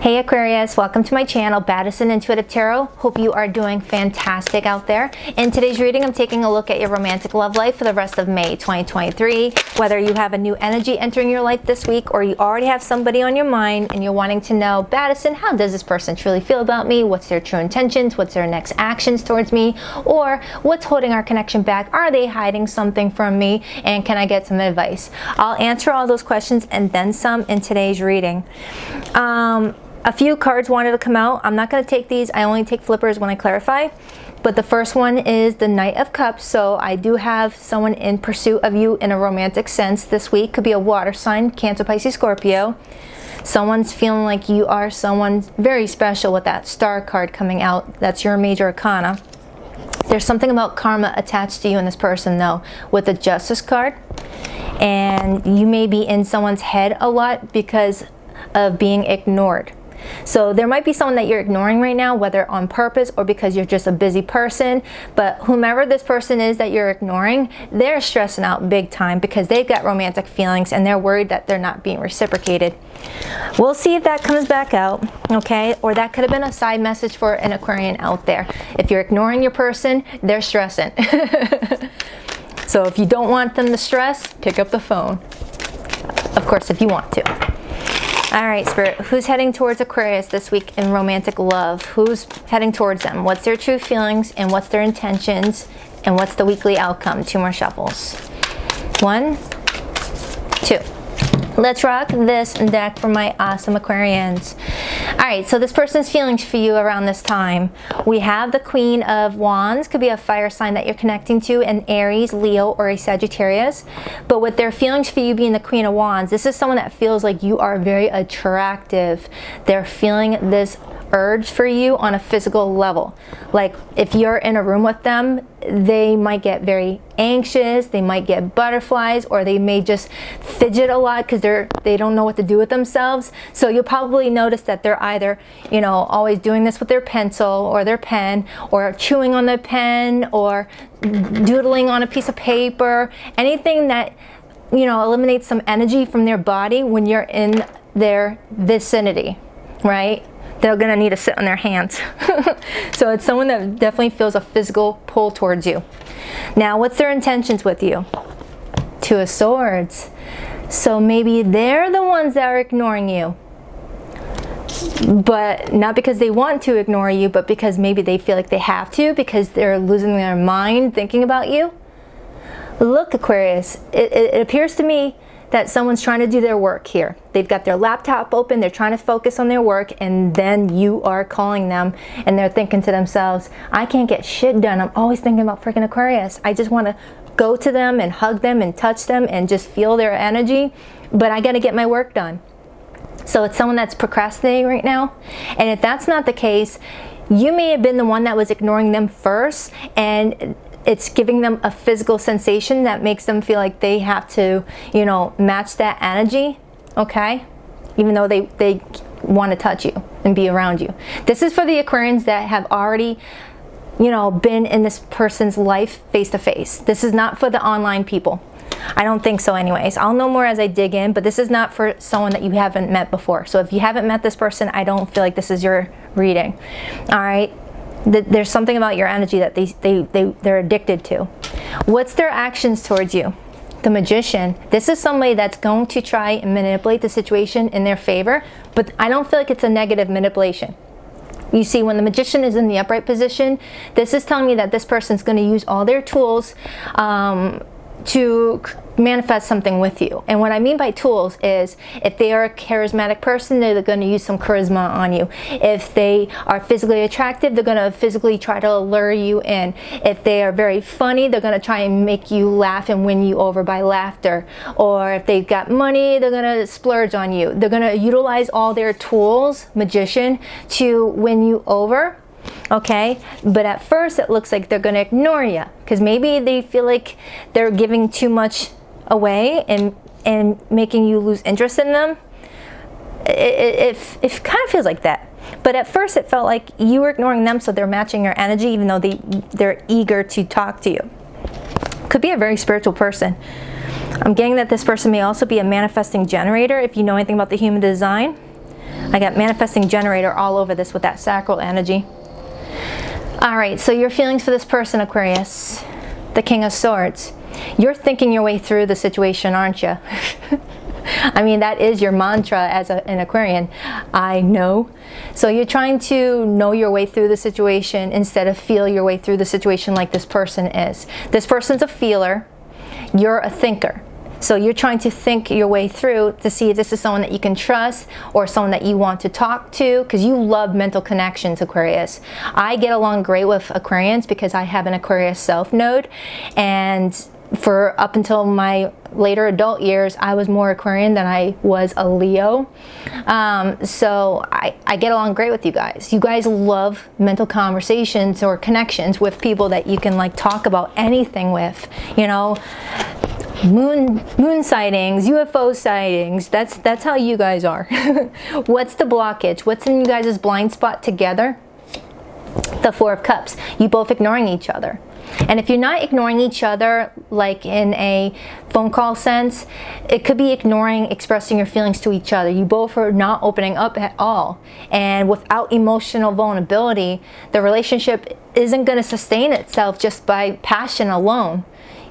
Hey Aquarius, welcome to my channel, Baddison Intuitive Tarot. Hope you are doing fantastic out there. In today's reading, I'm taking a look at your romantic love life for the rest of May 2023. Whether you have a new energy entering your life this week or you already have somebody on your mind and you're wanting to know, Baddison, how does this person truly feel about me? What's their true intentions? What's their next actions towards me? Or what's holding our connection back? Are they hiding something from me? And can I get some advice? I'll answer all those questions and then some in today's reading. A few cards wanted to come out. I'm not going to take these. I only take flippers when I clarify. But the first one is the Knight of Cups. So I do have someone in pursuit of you in a romantic sense this week. Could be a water sign, Cancer, Pisces, Scorpio. Someone's feeling like you are someone very special with that Star card coming out. That's your major arcana. There's something about karma attached to you and this person though, with the Justice card. And you may be in someone's head a lot because of being ignored. So there might be someone that you're ignoring right now, whether on purpose or because you're just a busy person. But whomever this person is that you're ignoring, they're stressing out big time because they've got romantic feelings and they're worried that they're not being reciprocated. We'll see if that comes back out, okay? Or that could have been a side message for an Aquarian out there. If you're ignoring your person, they're stressing. So if you don't want them to stress, pick up the phone. Of course, if you want to. All right, Spirit, who's heading towards Aquarius this week in romantic love? Who's heading towards them? What's their true feelings and what's their intentions and what's the weekly outcome? 2 more shuffles. 1, 2. Let's rock this deck for my awesome Aquarians. All right, so this person's feelings for you around this time. We have the Queen of Wands, could be a fire sign that you're connecting to, an Aries, Leo, or a Sagittarius. But with their feelings for you being the Queen of Wands, this is someone that feels like you are very attractive. They're feeling this urge for you on a physical level. Like if you're in a room with them, they might get very anxious, they might get butterflies, or they may just fidget a lot because they don't know what to do with themselves. So you'll probably notice that they're either, you know, always doing this with their pencil or their pen, or chewing on the pen, or doodling on a piece of paper, anything that, you know, eliminates some energy from their body when you're in their vicinity, right? They're gonna need to sit on their hands. So it's someone that definitely feels a physical pull towards you. Now, what's their intentions with you? 2 of Swords. So maybe they're the ones that are ignoring you. But not because they want to ignore you, but because maybe they feel like they have to, because they're losing their mind thinking about you. Look, Aquarius, it appears to me that someone's trying to do their work here. They've got their laptop open, they're trying to focus on their work, and then you are calling them and they're thinking to themselves, I can't get shit done. I'm always thinking about freaking Aquarius. I just want to go to them and hug them and touch them and just feel their energy, but I got to get my work done. So it's someone that's procrastinating right now. And if that's not the case, you may have been the one that was ignoring them first, and it's giving them a physical sensation that makes them feel like they have to, you know, match that energy, okay? Even though they want to touch you and be around you. This is for the Aquarians that have already, you know, been in this person's life face to face. This is not for the online people. I don't think so anyways. I'll know more as I dig in, but this is not for someone that you haven't met before. So if you haven't met this person, I don't feel like this is your reading. All right? There's something about your energy that they're addicted to. What's their actions towards you? The Magician. This is somebody that's going to try and manipulate the situation in their favor, but I don't feel like it's a negative manipulation. You see, when the Magician is in the upright position, this is telling me that this person's going to use all their tools to manifest something with you. And what I mean by tools is, if they are a charismatic person, they're going to use some charisma on you. If they are physically attractive, they're going to physically try to lure you in. If they are very funny, they're going to try and make you laugh and win you over by laughter. Or if they've got money, they're going to splurge on you. They're going to utilize all their tools, Magician, to win you over. Okay, but at first it looks like they're going to ignore you because maybe they feel like they're giving too much away and making you lose interest in them. It kind of feels like that. But at first it felt like you were ignoring them, so they're matching your energy even though they're eager to talk to you. Could be a very spiritual person. I'm getting that this person may also be a manifesting generator if you know anything about the human design. I got manifesting generator all over this with that sacral energy. All right, so your feelings for this person, Aquarius, the King of Swords. You're thinking your way through the situation, aren't you? I mean, that is your mantra as an Aquarian. I know. So you're trying to know your way through the situation instead of feel your way through the situation like this person is. This person's a feeler. You're a thinker. So you're trying to think your way through to see if this is someone that you can trust or someone that you want to talk to, because you love mental connections, Aquarius. I get along great with Aquarians because I have an Aquarius self node, and for up until my later adult years, I was more Aquarian than I was a Leo. So I get along great with you guys. You guys love mental conversations or connections with people that you can like talk about anything with, you know. Moon sightings, UFO sightings, that's how you guys are. What's the blockage? What's in you guys' blind spot together? The Four of Cups. You both ignoring each other. And if you're not ignoring each other, like in a phone call sense, it could be ignoring expressing your feelings to each other. You both are not opening up at all. And without emotional vulnerability, the relationship isn't going to sustain itself just by passion alone,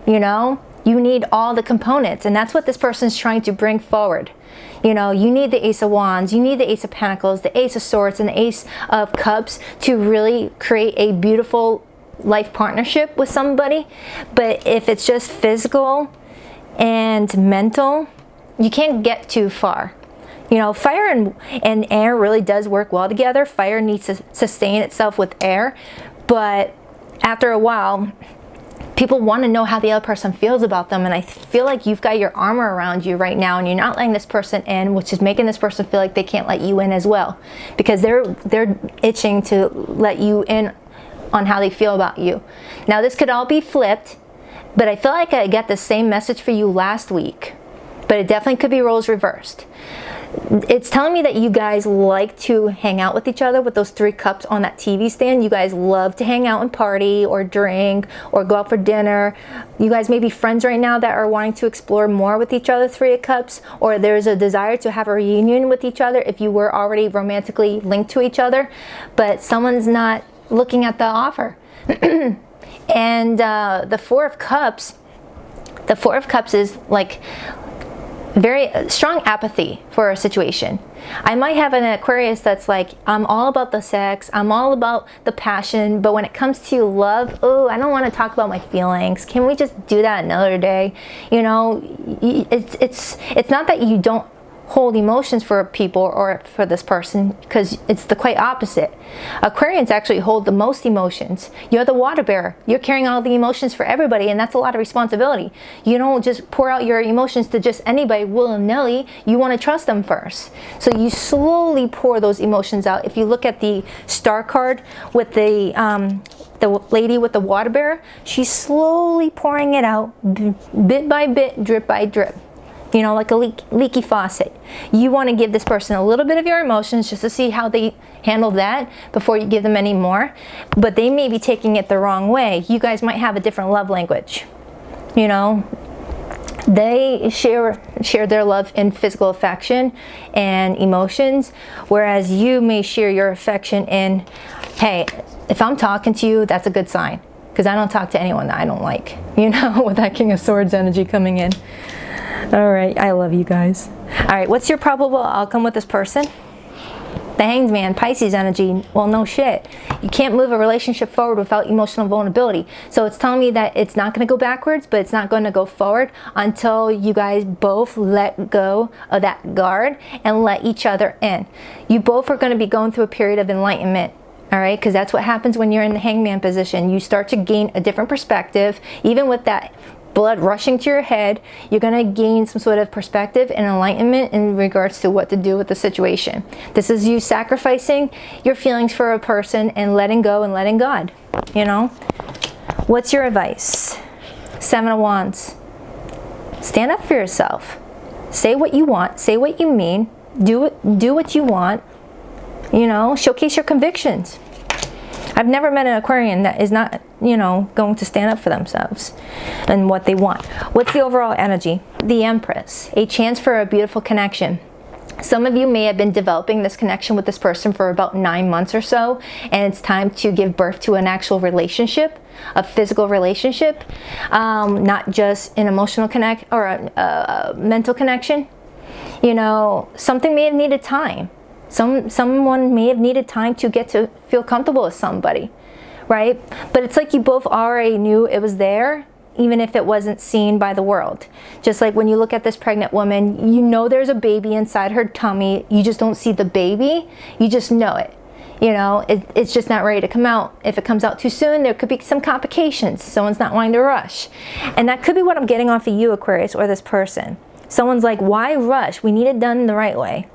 you know? You need all the components, and that's what this person's trying to bring forward. You know, you need the Ace of Wands, you need the Ace of Pentacles, the Ace of Swords, and the Ace of Cups to really create a beautiful life partnership with somebody. But if it's just physical and mental, you can't get too far. You know, fire and air really does work well together. Fire needs to sustain itself with air, but after a while, people want to know how the other person feels about them, and I feel like you've got your armor around you right now and you're not letting this person in, which is making this person feel like they can't let you in as well, because they're itching to let you in on how they feel about you. Now this could all be flipped, but I feel like I got the same message for you last week, but it definitely could be roles reversed. It's telling me that you guys like to hang out with each other with those 3 cups on that TV stand. You guys love to hang out and party or drink or go out for dinner. You guys may be friends right now that are wanting to explore more with each other, 3 of Cups, or there's a desire to have a reunion with each other if you were already romantically linked to each other, but someone's not looking at the offer. And the Four of Cups is like very strong apathy for a situation. I might have an Aquarius that's like, I'm all about the sex, I'm all about the passion, but when it comes to love, oh, I don't want to talk about my feelings. Can we just do that another day? You know, it's not that you don't hold emotions for people or for this person, because it's the quite opposite. Aquarians actually hold the most emotions. You're the water bearer. You're carrying all the emotions for everybody, and that's a lot of responsibility. You don't just pour out your emotions to just anybody willy-nilly. You want to trust them first. So you slowly pour those emotions out. If you look at the Star card with the lady with the water bearer, she's slowly pouring it out bit by bit, drip by drip. You know, like a leaky faucet. You want to give this person a little bit of your emotions just to see how they handle that before you give them any more. But they may be taking it the wrong way. You guys might have a different love language. You know, they share their love in physical affection and emotions, whereas you may share your affection in, hey, if I'm talking to you, that's a good sign, because I don't talk to anyone that I don't like. You know, with that King of Swords energy coming in. All right, I love you guys. All right, what's your probable outcome with this person? The Hanged Man, Pisces energy. Well, no shit. You can't move a relationship forward without emotional vulnerability. So it's telling me that it's not going to go backwards, but it's not going to go forward until you guys both let go of that guard and let each other in. You both are going to be going through a period of enlightenment. All right, because that's what happens when you're in the hangman position. You start to gain a different perspective, even with that blood rushing to your head. You're going to gain some sort of perspective and enlightenment in regards to what to do with the situation. This is you sacrificing your feelings for a person and letting go and letting God, you know. What's your advice? Seven of Wands. Stand up for yourself. Say what you want. Say what you mean. Do what you want. You know, showcase your convictions. I've never met an Aquarian that is not, you know, going to stand up for themselves and what they want. What's the overall energy? The Empress. A chance for a beautiful connection. Some of you may have been developing this connection with this person for about 9 months or so, and it's time to give birth to an actual relationship, a physical relationship, not just an emotional connect or a mental connection. You know, something may have needed time. Someone may have needed time to get to feel comfortable with somebody, right? But it's like you both already knew it was there, even if it wasn't seen by the world. Just like when you look at this pregnant woman, you know there's a baby inside her tummy. You just don't see the baby. You just know it. You know, it's just not ready to come out. If it comes out too soon, there could be some complications. Someone's not wanting to rush. And that could be what I'm getting off of you, Aquarius, or this person. Someone's like, why rush? We need it done the right way.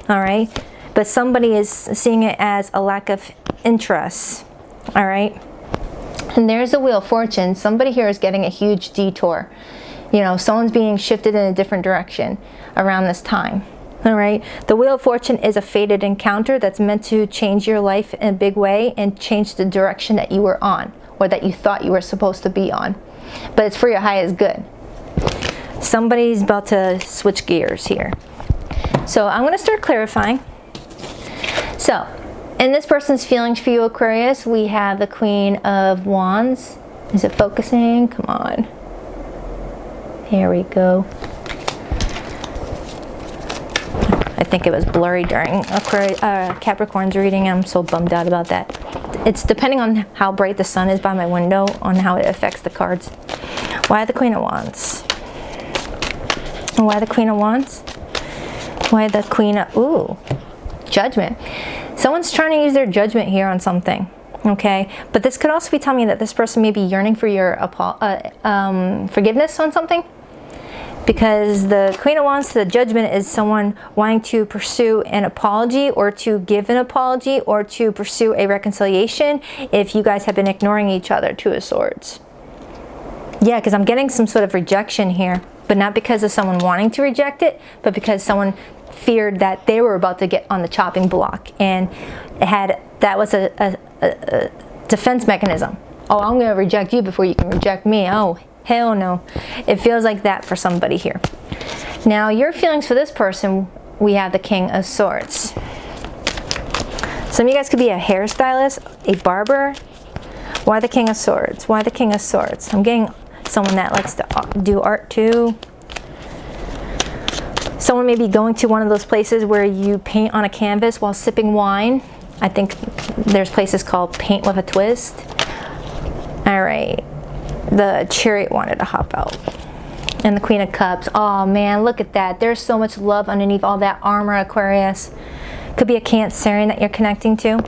All right? But somebody is seeing it as a lack of interest. All right? And there's the Wheel of Fortune. Somebody here is getting a huge detour. You know, someone's being shifted in a different direction around this time. All right. The Wheel of Fortune is a fated encounter that's meant to change your life in a big way and change the direction that you were on or that you thought you were supposed to be on. But it's for your highest good. Somebody's about to switch gears here. So I'm going to start clarifying. So, in this person's feelings for you, Aquarius, we have the Queen of Wands. Is it focusing? Come on. There we go. I think it was blurry during Capricorn's reading. I'm so bummed out about that. It's depending on how bright the sun is by my window on how it affects the cards. Why the Queen of Wands? Why the Queen of Wands? Why the Queen of... Ooh. Judgment. Someone's trying to use their judgment here on something. Okay? But this could also be telling me that this person may be yearning for your forgiveness on something. Because the Queen of Wands to the Judgment is someone wanting to pursue an apology or to give an apology or to pursue a reconciliation if you guys have been ignoring each other. Two of Swords. Yeah, because I'm getting some sort of rejection here. But not because of someone wanting to reject it, but because someone feared that they were about to get on the chopping block. And that was a defense mechanism. Oh, I'm going to reject you before you can reject me. Oh, hell no. It feels like that for somebody here. Now, your feelings for this person, we have the King of Swords. Some of you guys could be a hairstylist, a barber. Why the King of Swords? Why the King of Swords? I'm getting someone that likes to do art too. Someone may be going to one of those places where you paint on a canvas while sipping wine. I think there's places called Paint with a Twist. All right. The Chariot wanted to hop out. And the Queen of Cups. Oh man, look at that. There's so much love underneath all that armor, Aquarius. Could be a Cancerian that you're connecting to.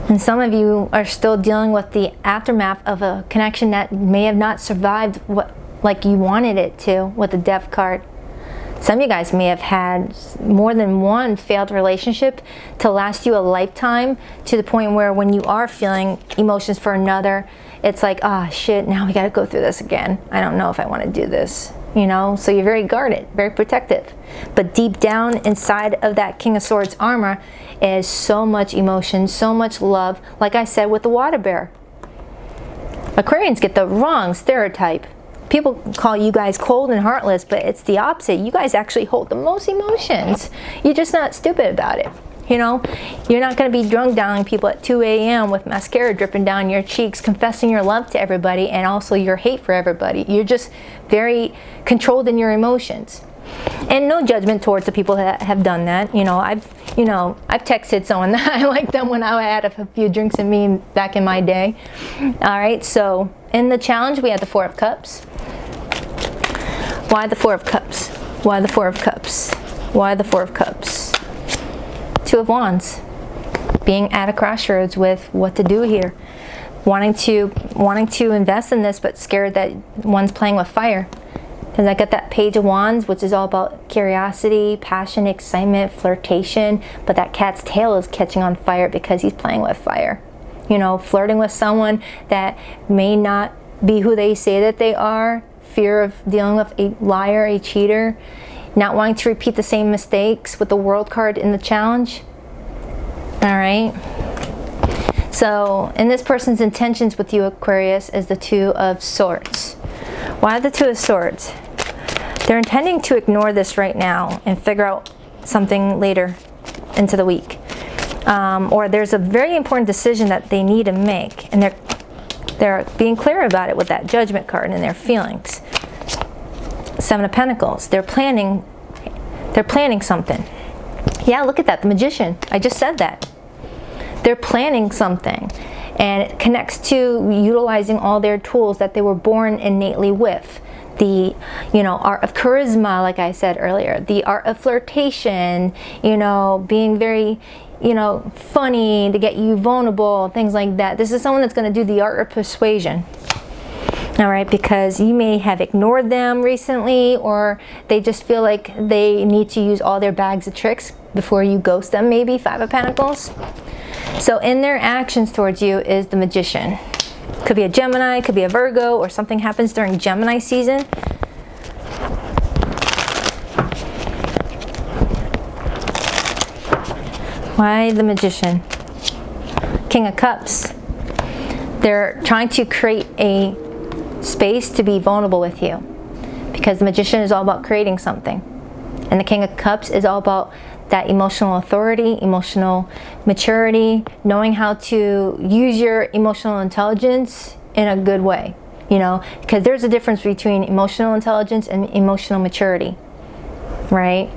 And some of you are still dealing with the aftermath of a connection that may have not survived like you wanted it to with the Death card. Some of you guys may have had more than one failed relationship to last you a lifetime, to the point where when you are feeling emotions for another, it's like, ah, oh, shit, now we got to go through this again. I don't know if I want to do this, you know? So you're very guarded, very protective. But deep down inside of that King of Swords armor is so much emotion, so much love. Like I said with the water bear. Aquarians get the wrong stereotype. People call you guys cold and heartless, but it's the opposite. You guys actually hold the most emotions. You're just not stupid about it. You know, you're not going to be drunk dialing people at 2 a.m. with mascara dripping down your cheeks, confessing your love to everybody and also your hate for everybody. You're just very controlled in your emotions. And no judgment towards the people that have done that. You know, I've texted someone that I liked them when I had a few drinks in me back in my day. All right, so in the challenge, we had the Four of Cups. Why the Four of Cups? Why the Four of Cups? Why the Four of Cups? Two of Wands. Being at a crossroads with what to do here. Wanting to invest in this, but scared that one's playing with fire. Because I got that Page of Wands, which is all about curiosity, passion, excitement, flirtation. But that cat's tail is catching on fire because he's playing with fire. You know, flirting with someone that may not be who they say that they are. Fear of dealing with a liar, a cheater. Not wanting to repeat the same mistakes with the World card in the challenge. All right. So, and this person's intentions with you, Aquarius, is the Two of Swords. Why the Two of Swords? They're intending to ignore this right now and figure out something later into the week. Or there's a very important decision that they need to make, and they're being clear about it with that Judgment card and their feelings. Seven of Pentacles. They're planning something. Yeah, look at that, the Magician. I just said that. They're planning something, and it connects to utilizing all their tools that they were born innately with. The, art of charisma, like I said earlier, the art of flirtation, being very, funny to get you vulnerable, things like that. This is someone that's going to do the art of persuasion. All right, because you may have ignored them recently, or they just feel like they need to use all their bags of tricks before you ghost them, maybe. Five of Pentacles. So in their actions towards you is the Magician. Could be a Gemini, could be a Virgo, or something happens during Gemini season. Why the Magician? King of Cups. They're trying to create a space to be vulnerable with you, because the Magician is all about creating something, and the King of Cups is all about that emotional authority, emotional maturity, knowing how to use your emotional intelligence in a good way, because there's a difference between emotional intelligence and emotional maturity, right?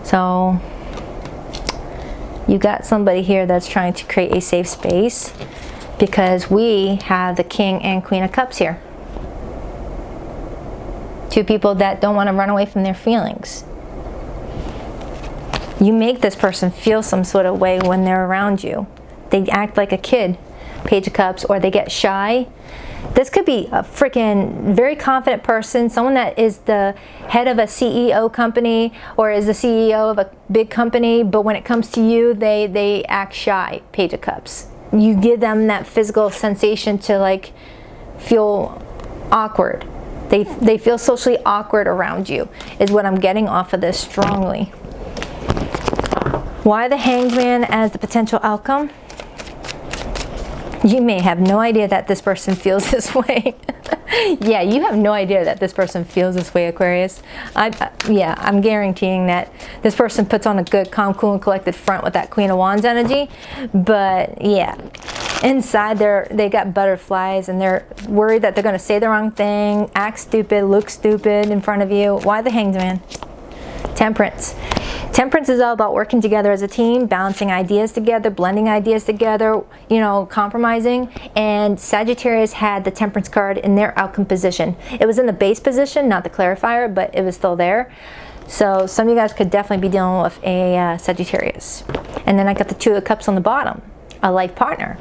So you got somebody here that's trying to create a safe space, because we have the King and Queen of Cups here. Two people that don't want to run away from their feelings. You make this person feel some sort of way when they're around you. They act like a kid, Page of Cups, or they get shy. This could be a freaking very confident person, someone that is the head of a CEO company or is the CEO of a big company, but when it comes to you, they act shy, Page of Cups. You give them that physical sensation to like feel awkward. They feel socially awkward around you, is what I'm getting off of this strongly. Why the Hanged Man as the potential outcome? You may have no idea that this person feels this way. Yeah, you have no idea that this person feels this way, Aquarius. I'm guaranteeing that this person puts on a good, calm, cool, and collected front with that Queen of Wands energy. But yeah, inside they got butterflies, and they're worried that they're going to say the wrong thing, act stupid, look stupid in front of you. Why the Hanged Man? Temperance. Temperance is all about working together as a team, balancing ideas together, blending ideas together, compromising. And Sagittarius had the Temperance card in their outcome position. It was in the base position, not the clarifier, but it was still there. So some of you guys could definitely be dealing with a Sagittarius. And then I got the Two of Cups on the bottom, a life partner.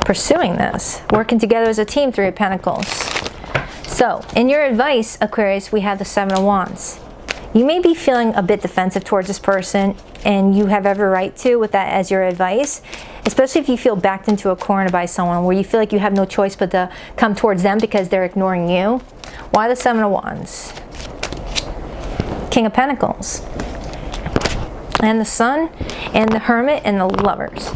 Pursuing this, working together as a team, Three of Pentacles. So in your advice, Aquarius, we have the Seven of Wands. You may be feeling a bit defensive towards this person, and you have every right to with that as your advice, especially if you feel backed into a corner by someone where you feel like you have no choice but to come towards them because they're ignoring you. Why the Seven of Wands? King of Pentacles. And the Sun, and the Hermit, and the Lovers.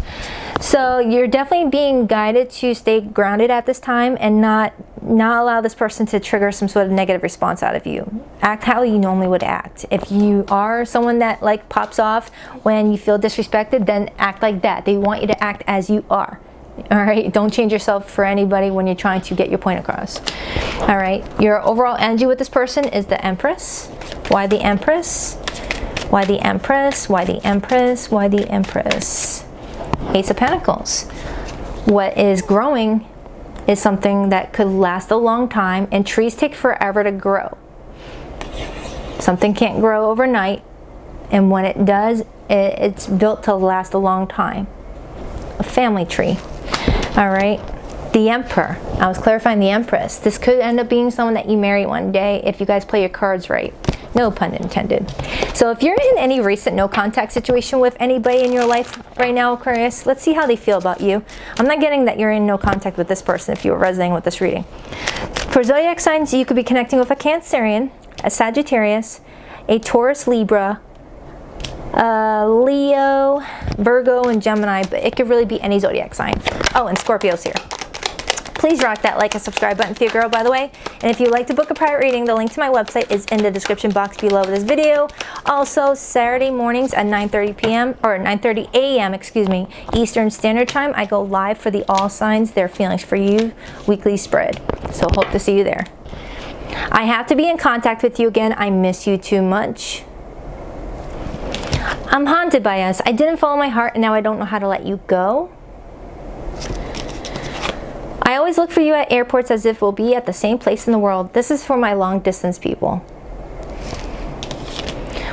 So you're definitely being guided to stay grounded at this time and not allow this person to trigger some sort of negative response out of you. Act how you normally would act. If you are someone that like pops off when you feel disrespected, then act like that. They want you to act as you are. All right, don't change yourself for anybody when you're trying to get your point across. All right, your overall energy with this person is the Empress. Why the Empress? Why the Empress? Why the Empress? Why the Empress? Ace of Pentacles. What is growing is something that could last a long time, and trees take forever to grow. Something can't grow overnight, and when it does, it's built to last a long time. A family tree. All right. The Emperor. I was clarifying the Empress. This could end up being someone that you marry one day if you guys play your cards right. No pun intended. So if you're in any recent no contact situation with anybody in your life right now, Aquarius, let's see how they feel about you. I'm not getting that you're in no contact with this person if you were resonating with this reading. For zodiac signs, you could be connecting with a Cancerian, a Sagittarius, a Taurus, Libra, Leo, Virgo, and Gemini, but it could really be any zodiac sign. Oh, and Scorpio's here. Please rock that like and subscribe button for your girl, by the way. And if you'd like to book a private reading, the link to my website is in the description box below this video. Also, Saturday mornings at 9:30 p.m. or 9:30 a.m. excuse me, Eastern Standard Time, I go live for the All Signs Their Feelings for You weekly spread. So hope to see you there. I have to be in contact with you again. I miss you too much. I'm haunted by us. I didn't follow my heart and now I don't know how to let you go. I always look for you at airports as if we'll be at the same place in the world. This is for my long distance people.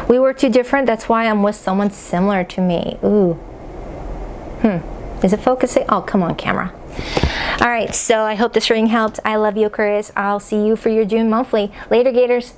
We were too different. That's why I'm with someone similar to me. Ooh. Is it focusing? Oh, come on, camera. All right, so I hope this reading helped. I love you, Aquarius. I'll see you for your June monthly. Later, Gators.